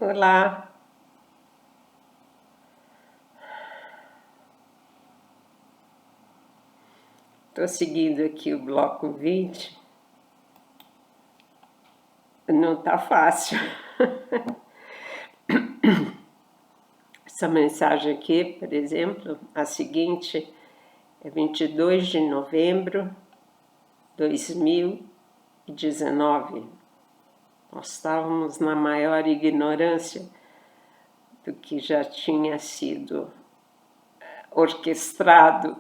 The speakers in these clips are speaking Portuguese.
Olá, estou seguindo aqui o bloco 20. Não está fácil. Essa mensagem aqui, por exemplo, a seguinte, é 22 de novembro de 2019. Nós estávamos na maior ignorância do que já tinha sido orquestrado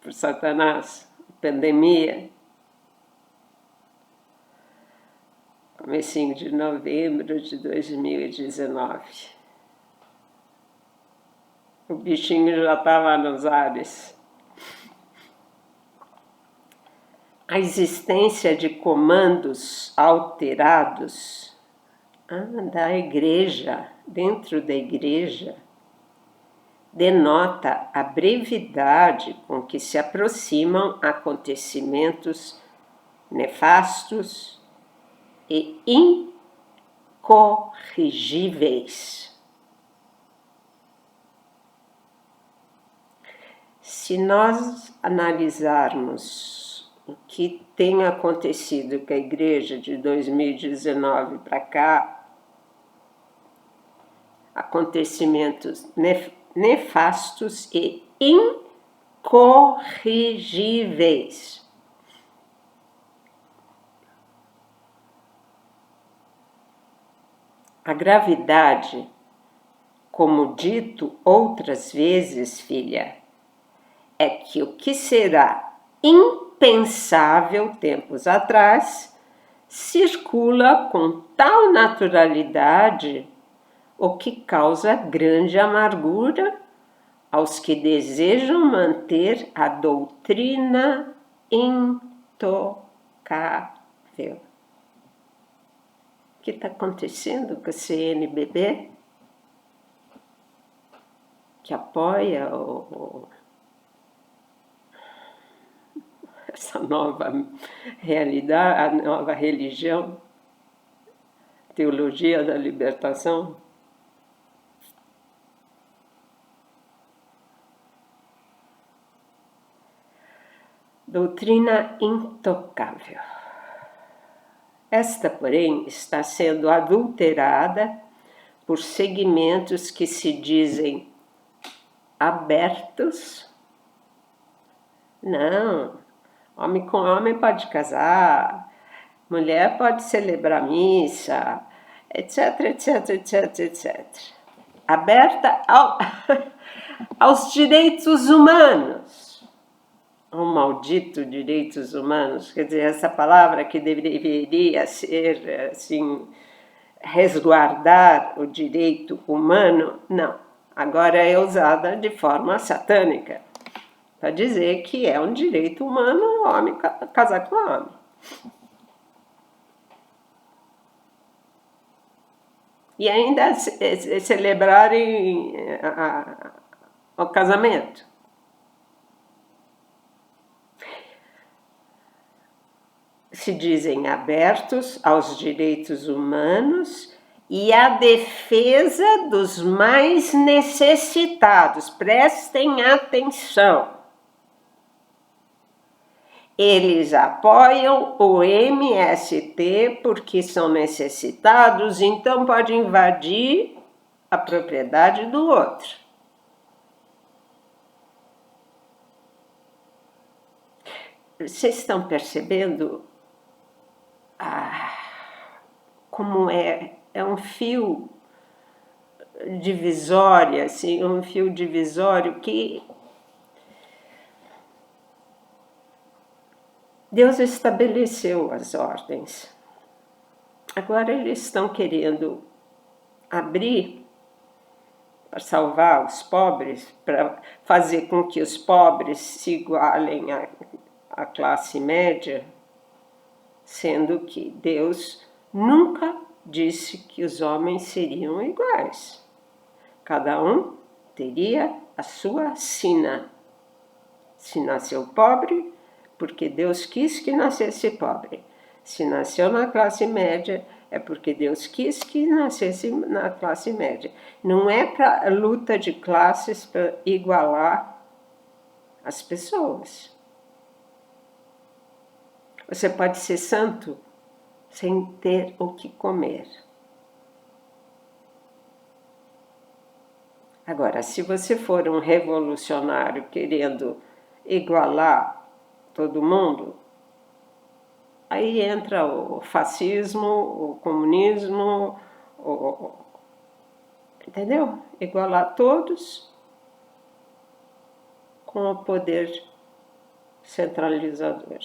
por Satanás, pandemia. Comecinho de novembro de 2019. O bichinho já estava nos ares. A existência de comandos alterados da igreja, dentro da igreja, denota a brevidade com que se aproximam acontecimentos nefastos e incorrigíveis. Se nós analisarmos o que tem acontecido com a igreja de 2019 para cá, acontecimentos nefastos e incorrigíveis. A gravidade, como dito outras vezes, filha, é que o que será impensável tempos atrás circula com tal naturalidade, o que causa grande amargura aos que desejam manter a doutrina intocável. O que está acontecendo com a CNBB? Que apoia essa nova realidade, a nova religião, teologia da libertação. Doutrina intocável. Esta, porém, está sendo adulterada por segmentos que se dizem abertos. Não, homem com homem pode casar, mulher pode celebrar missa, etc, etc, etc, etc. Aberta aos direitos humanos. O maldito direitos humanos, quer dizer, essa palavra que deveria ser, assim, resguardar o direito humano, não. Agora é usada de forma satânica, para dizer que é um direito humano o homem casar com o homem. E ainda celebrarem o casamento. Se dizem abertos aos direitos humanos e à defesa dos mais necessitados. Prestem atenção. Eles apoiam o MST porque são necessitados, então pode invadir a propriedade do outro. Vocês estão percebendo como é um fio divisório, assim, um fio divisório que Deus estabeleceu as ordens. Agora eles estão querendo abrir para salvar os pobres, para fazer com que os pobres se igualem à classe média, sendo que Deus nunca disse que os homens seriam iguais. Cada um teria a sua sina. Se nasceu pobre, porque Deus quis que nascesse pobre. Se nasceu na classe média, É porque Deus quis que nascesse na classe média. Não é para luta de classes para igualar as pessoas. Você pode ser santo sem ter o que comer. Agora, se você for um revolucionário querendo igualar todo mundo, aí entra o fascismo, o comunismo, entendeu? Igualar todos com o poder centralizador.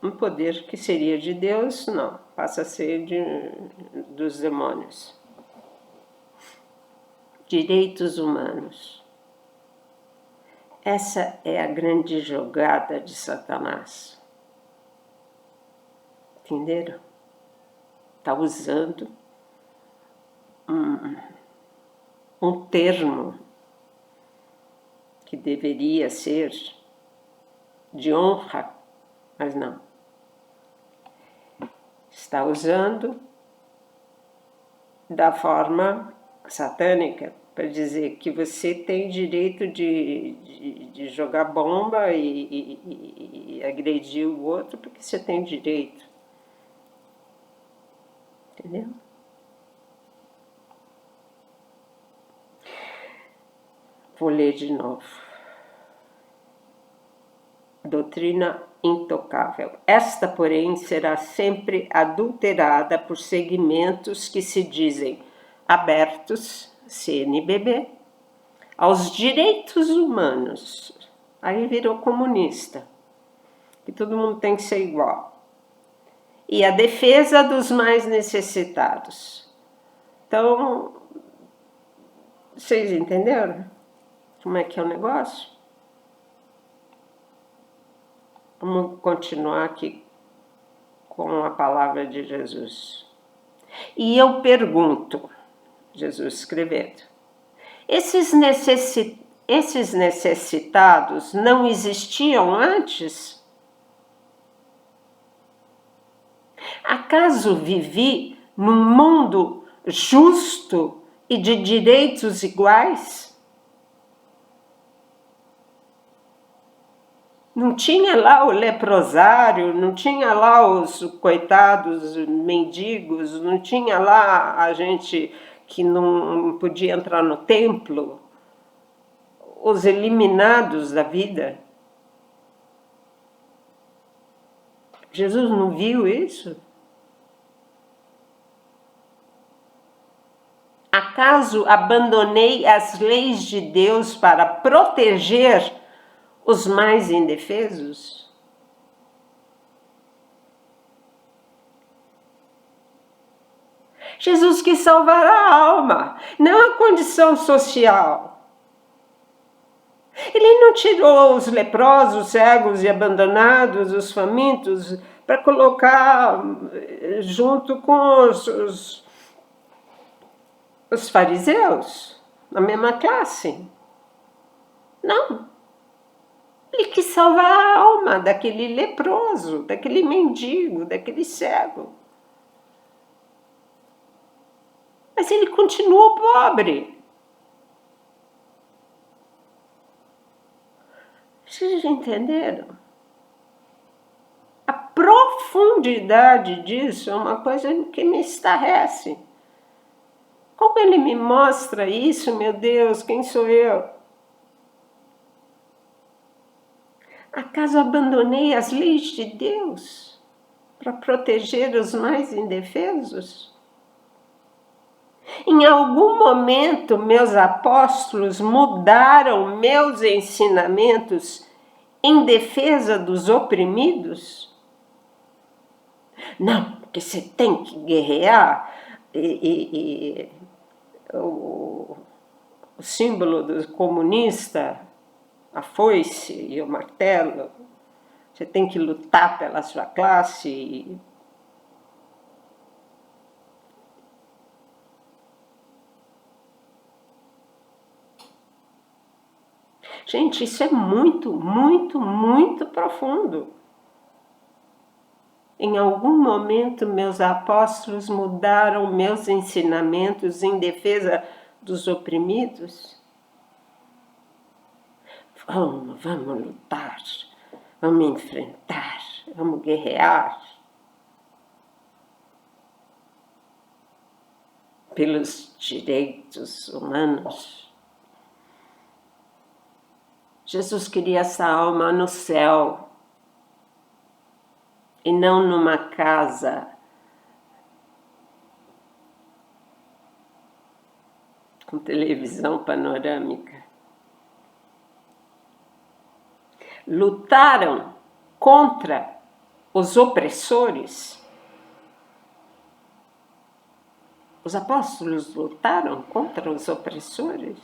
Um poder que seria de Deus, não, passa a ser dos demônios. Direitos humanos. Essa é a grande jogada de Satanás. Entenderam? Está usando um termo que deveria ser de honra, mas não. Está usando da forma satânica para dizer que você tem direito de jogar bomba e agredir o outro porque você tem direito. Entendeu? Vou ler de novo. Doutrina intocável. Esta, porém, será sempre adulterada por segmentos que se dizem abertos, CNBB, aos direitos humanos. Aí virou comunista, que todo mundo tem que ser igual. E a defesa dos mais necessitados. Então, vocês entenderam como é que é o negócio? Vamos continuar aqui com a palavra de Jesus. E eu pergunto, Jesus escrevendo, esses necessitados não existiam antes? Acaso vivi num mundo justo e de direitos iguais? Não tinha lá o leprosário, não tinha lá os coitados mendigos, não tinha lá a gente que não podia entrar no templo, os eliminados da vida. Jesus não viu isso? Acaso abandonei as leis de Deus para proteger os mais indefesos? Jesus quis salvar a alma, não a condição social. Ele não tirou os leprosos, cegos e abandonados, os famintos, para colocar junto com os fariseus, na mesma classe. Não. Ele quis salvar a alma daquele leproso, daquele mendigo, daquele cego. Mas ele continuou pobre. Vocês entenderam? A profundidade disso é uma coisa que me estarrece. Como ele me mostra isso, meu Deus, quem sou eu? Acaso abandonei as leis de Deus para proteger os mais indefesos? Em algum momento, meus apóstolos mudaram meus ensinamentos em defesa dos oprimidos? Não, porque você tem que guerrear o símbolo do comunista, a foice e o martelo, você tem que lutar pela sua classe. Gente, isso é muito, muito, muito profundo. Em algum momento, meus apóstolos mudaram meus ensinamentos em defesa dos oprimidos? Vamos lutar, vamos enfrentar, vamos guerrear pelos direitos humanos. Jesus queria essa alma no céu e não numa casa com televisão panorâmica. Lutaram contra os opressores. Os apóstolos lutaram contra os opressores.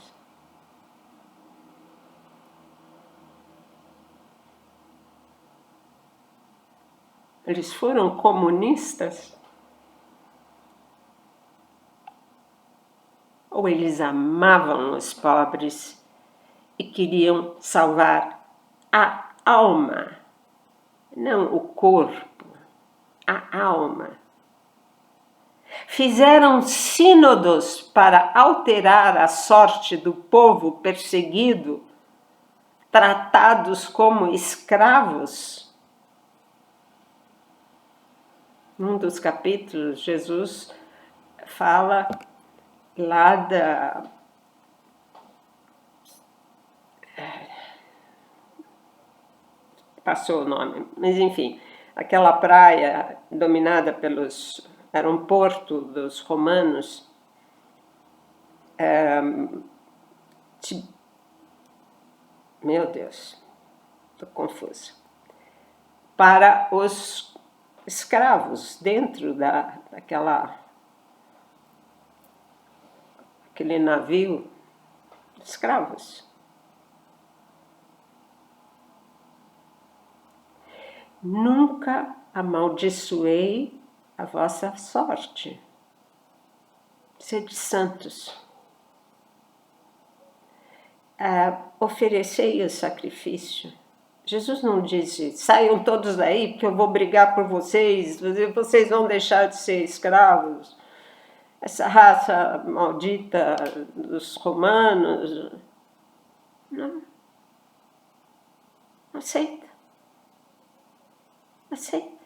Eles foram comunistas? Ou eles amavam os pobres e queriam salvar a alma, não o corpo, a alma? Fizeram sínodos para alterar a sorte do povo perseguido, tratados como escravos? Num dos capítulos, Jesus fala lá passou o nome, mas enfim, aquela praia dominada pelos... Era um porto dos romanos. Meu Deus, estou confusa. Para os escravos dentro aquele navio, escravos. Nunca amaldiçoei a vossa sorte. Sede santos. Oferecei o sacrifício. Jesus não disse, saiam todos daí porque eu vou brigar por vocês, vocês vão deixar de ser escravos. Essa raça maldita dos romanos. Não. Aceita. Aceita.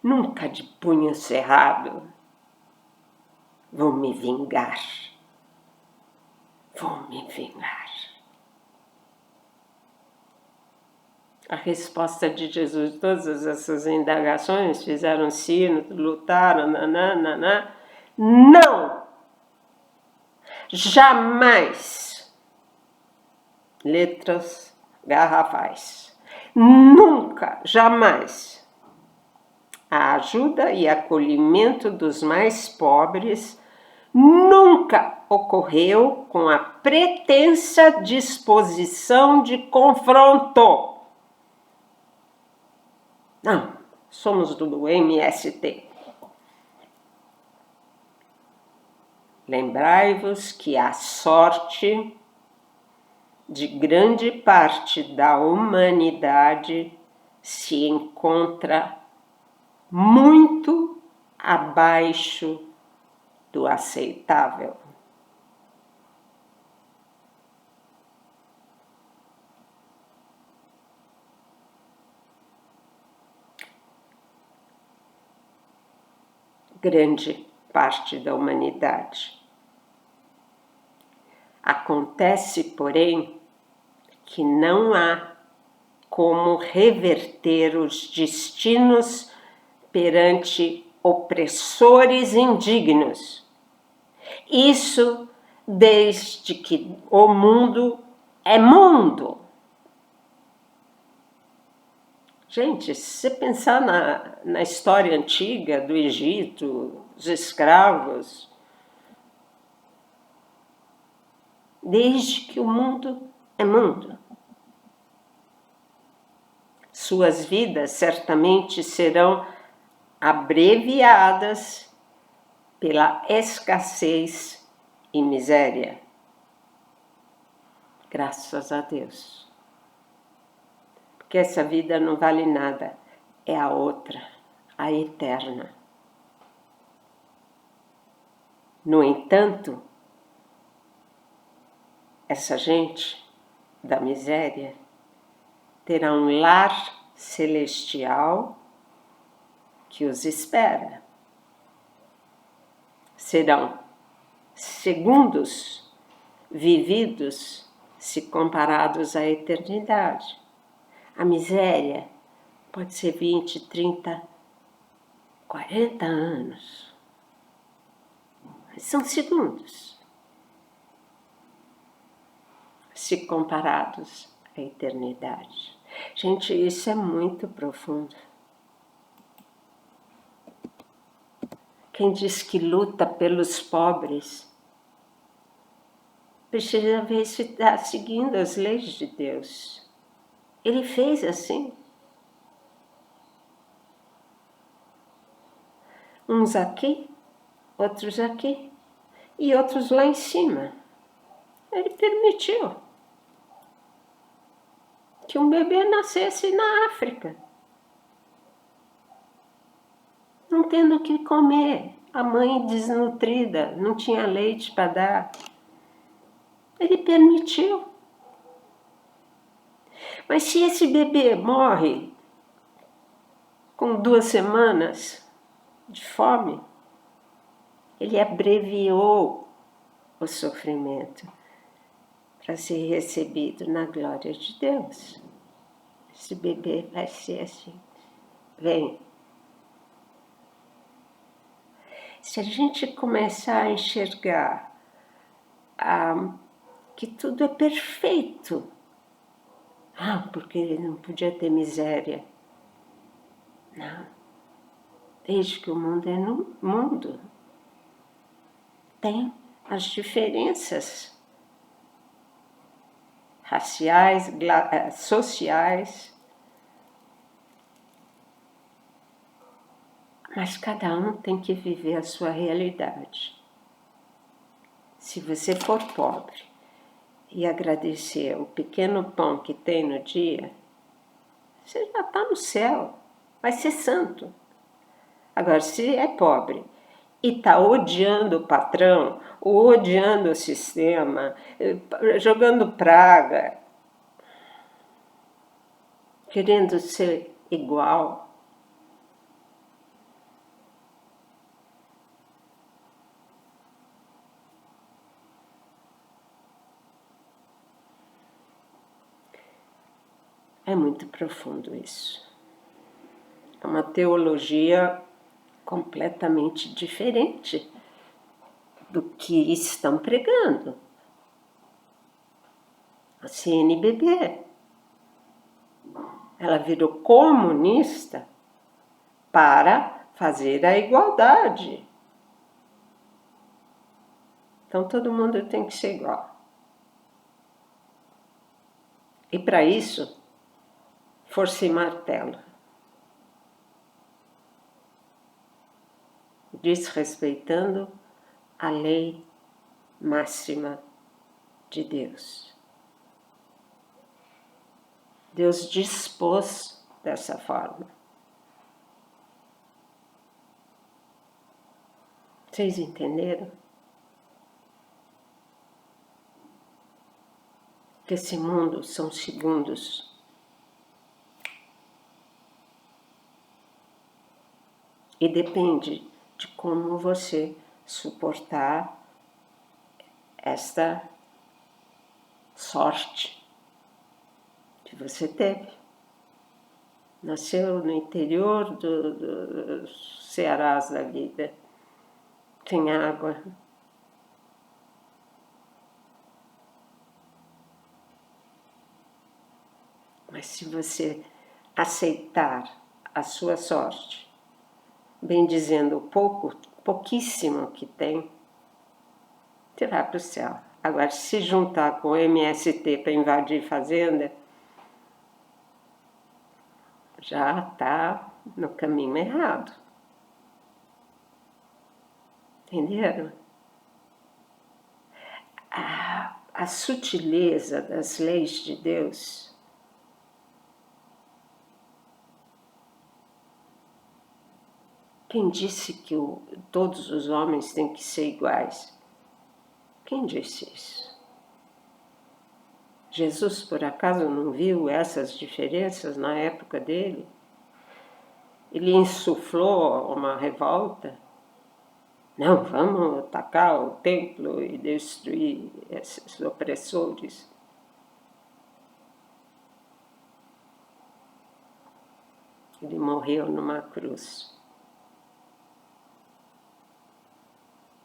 Nunca de punho cerrado. Vou me vingar. Vou me vingar. A resposta de Jesus, todas essas indagações, fizeram sino, lutaram, nananana. Não! Jamais! Letras garrafais. Nunca, jamais! A ajuda e acolhimento dos mais pobres nunca ocorreu com a pretensa disposição de confronto. Não, somos do MST. Lembrai-vos que a sorte de grande parte da humanidade se encontra muito abaixo do aceitável. Grande parte da humanidade. Acontece, porém, que não há como reverter os destinos perante opressores indignos. Isso desde que o mundo é mundo. Gente, se você pensar na história antiga do Egito, os escravos, desde que o mundo é mundo. Suas vidas certamente serão abreviadas pela escassez e miséria. Graças a Deus. Porque essa vida não vale nada, é a outra, a eterna. No entanto, essa gente da miséria terá um lar celestial que os espera. Serão segundos vividos se comparados à eternidade. A miséria pode ser 20, 30, 40 anos. Mas são segundos se comparados à eternidade. Gente, isso é muito profundo. Quem diz que luta pelos pobres precisa ver se está seguindo as leis de Deus. Ele fez assim. Uns aqui, outros aqui e outros lá em cima. Ele permitiu que um bebê nascesse na África, não tendo o que comer, a mãe desnutrida, não tinha leite para dar. Ele permitiu. Mas se esse bebê morre com 2 semanas de fome, ele abreviou o sofrimento para ser recebido na glória de Deus. Esse bebê vai ser assim. Vem. Se a gente começar a enxergar que tudo é perfeito, porque ele não podia ter miséria. Não. Desde que o mundo é no mundo, tem as diferenças raciais, sociais, mas cada um tem que viver a sua realidade. Se você for pobre e agradecer o pequeno pão que tem no dia, você já está no céu, vai ser santo. Agora, se é pobre e está odiando o patrão, ou odiando o sistema, jogando praga, querendo ser igual, é muito profundo isso. É uma teologia completamente diferente do que estão pregando. A CNBB, ela virou comunista para fazer a igualdade. Então todo mundo tem que ser igual. E para isso, força e martelo. Desrespeitando a lei máxima de Deus. Deus dispôs dessa forma. Vocês entenderam? Que esse mundo são segundos. E depende de como você suportar esta sorte que você teve. Nasceu no interior dos Cearás da vida, sem água. Mas se você aceitar a sua sorte, bem dizendo o pouquíssimo que tem, você vai para o céu. Agora, se juntar com o MST para invadir fazenda, já está no caminho errado. Entenderam? a sutileza das leis de Deus, quem disse que todos os homens têm que ser iguais? Quem disse isso? Jesus, por acaso, não viu essas diferenças na época dele? Ele insuflou uma revolta? Não, vamos atacar o templo e destruir esses opressores. Ele morreu numa cruz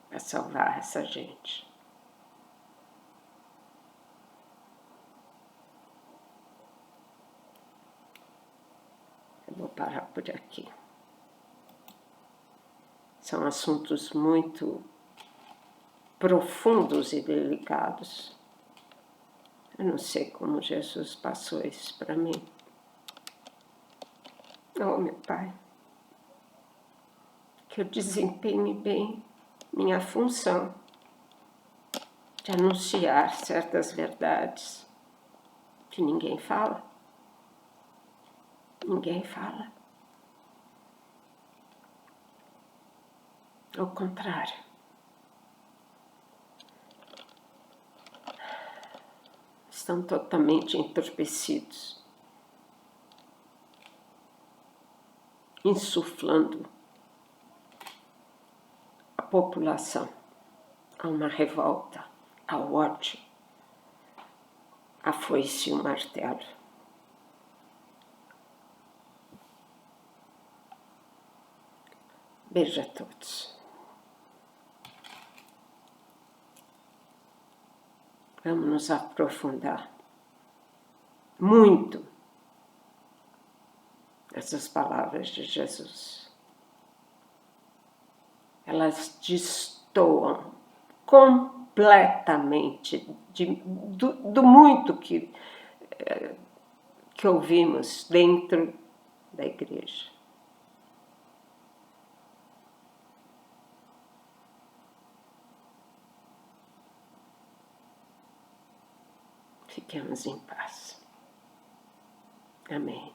para salvar essa gente. Eu vou parar por aqui. São assuntos muito profundos e delicados. Eu não sei como Jesus passou isso para mim. Oh, meu Pai, que eu desempenhe bem minha função de anunciar certas verdades que ninguém fala. Ninguém fala. Ao contrário. Estão totalmente entorpecidos, insuflando a população a uma revolta, ao ódio, a foice e o martelo. Beijo a todos. Vamos nos aprofundar muito nessas palavras de Jesus. Elas destoam completamente do muito que ouvimos dentro da igreja. Fiquemos em paz. Amém.